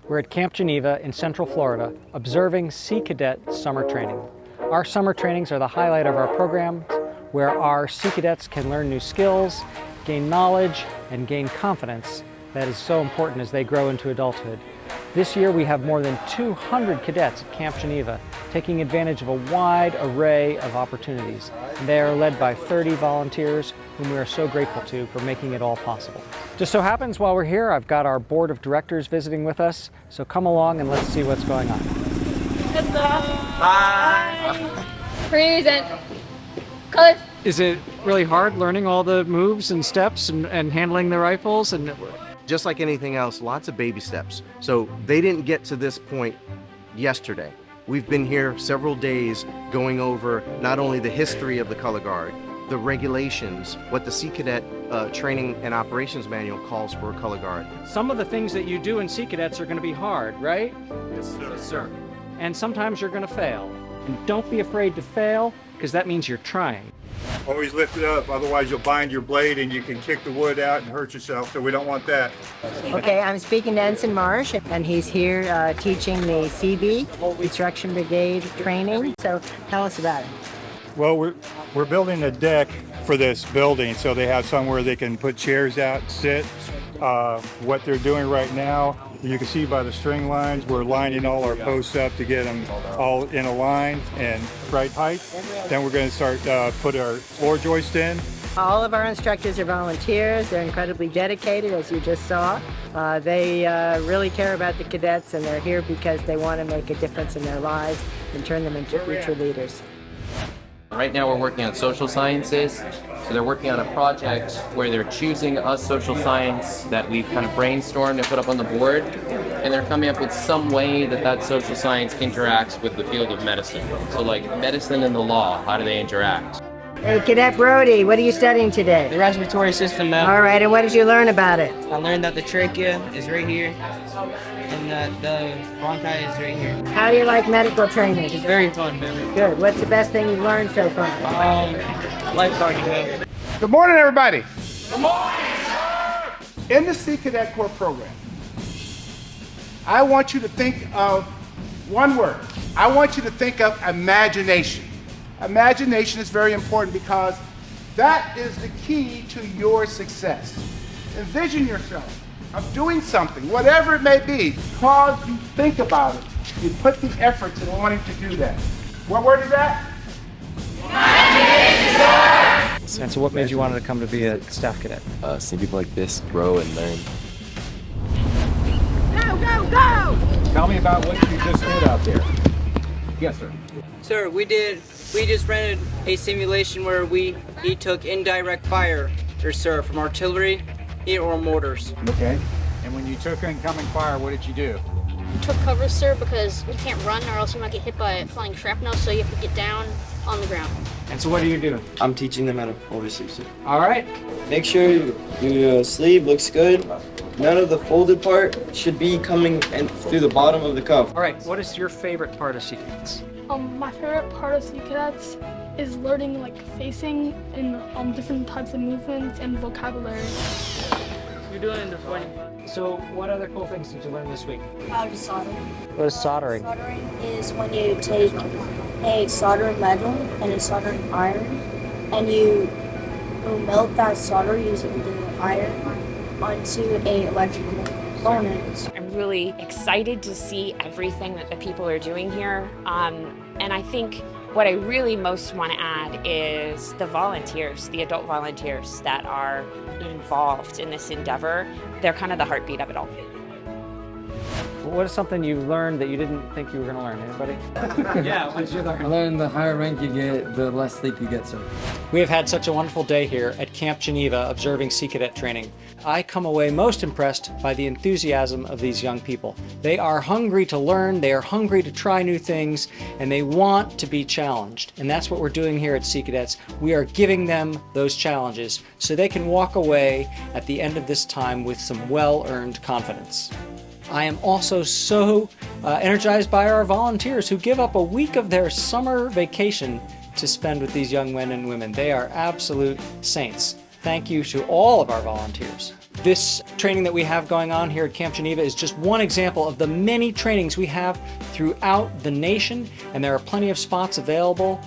We're at Camp Geneva in Central Florida, observing Sea Cadet summer training. Our summer trainings are the highlight of our program, where our Sea Cadets can learn new skills, gain knowledge, and gain confidence that is so important as they grow into adulthood. This year we have more than 200 cadets at Camp Geneva, taking advantage of a wide array of opportunities. And they are led by 30 volunteers whom we are so grateful to for making it all possible. Just so happens while we're here, I've got our board of directors visiting with us, so come along and let's see what's going on. Hello. Hi. Present. Colors. Is it really hard learning all the moves and steps and handling the rifles? And just like anything else, lots of baby steps. So they didn't get to this point yesterday. We've been here several days going over not only the history of the color guard, the regulations, what the Sea Cadet Training and Operations Manual calls for a color guard. some of the things that you do in Sea Cadets are going to be hard, right? Yes, sir. Yes, sir. And sometimes you're going to fail. And don't be afraid to fail, because that means you're trying. Always lift it up, otherwise you'll bind your blade and you can kick the wood out and hurt yourself, so we don't want that. Okay, I'm speaking to Ensign Marsh, and he's here teaching the CB, Instruction Brigade training. So tell us about it. Well, we're building a deck for this building, so they have somewhere they can put chairs out, sit. What they're doing right now, you can see by the string lines, we're lining all our posts up to get them all in a line and right height. Then we're going to start put our floor joist in. All of our instructors are volunteers. They're incredibly dedicated, as you just saw. They really care about the cadets, and they're here because they want to make a difference in their lives and turn them into future leaders. Right now we're working on social sciences, so they're working on a project where they're choosing a social science that we've kind of brainstormed and put up on the board, and they're coming up with some way that that social science interacts with the field of medicine. So like medicine and the law, how do they interact? Hey, Cadet Brody, what are you studying today? The respiratory system, ma'am. All right, and what did you learn about it? I learned that the trachea is right here, and that the bronchi is right here. How do you like medical training? It's very fun, ma'am. Good. What's the best thing you've learned so far? Lifeguarding, ma'am. Good morning, everybody. Good morning, sir. In the Sea Cadet Corps program, I want you to think of one word. I want you to think of imagination. Imagination is very important because that is the key to your success. Envision yourself of doing something, whatever it may be, because you think about it. You put the efforts in wanting to do that. What word is that? Imagination! And so what made you want to come to be a staff cadet? Seeing people like this grow and learn. Go, go, go! Tell me about what you just did out there. Yes, sir. Sir, we just rented a simulation where we took indirect fire, sir, from artillery or mortars. Okay. And when you took incoming fire, what did you do? We took cover, sir, because we can't run or else you might get hit by flying shrapnel, so you have to get down on the ground. And so what do you do? I'm teaching them how to oversleep. All right. Make sure your sleeve looks good. None of the folded part should be coming in through the bottom of the cuff. All right, what is your favorite part of Sea Cadets? My favorite part of Sea Cadets is learning facing and different types of movements and vocabulary. You're doing the funny. So what other cool things did you learn this week? How to solder. What is soldering? Soldering is when you take a soldering metal and a soldering iron, and you melt that solder using the iron onto a electrical furnace. I'm really excited to see everything that the people are doing here. And I think what I really most want to add is the volunteers, the adult volunteers that are involved in this endeavor. They're kind of the heartbeat of it all. What is something you learned that you didn't think you were going to learn? Anybody? Yeah, what did you learn? I learned the higher rank you get, the less sleep you get, sir. We have had such a wonderful day here at Camp Geneva observing Sea Cadet training. I come away most impressed by the enthusiasm of these young people. They are hungry to learn, they are hungry to try new things, and they want to be challenged. And that's what we're doing here at Sea Cadets. We are giving them those challenges so they can walk away at the end of this time with some well-earned confidence. I am also so energized by our volunteers who give up a week of their summer vacation to spend with these young men and women. They are absolute saints. Thank you to all of our volunteers. This training that we have going on here at Camp Geneva is just one example of the many trainings we have throughout the nation, and there are plenty of spots available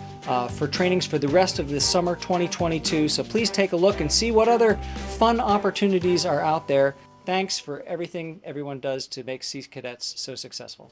for trainings for the rest of the summer 2022. So please take a look and see what other fun opportunities are out there. Thanks for everything everyone does to make Sea Cadets so successful.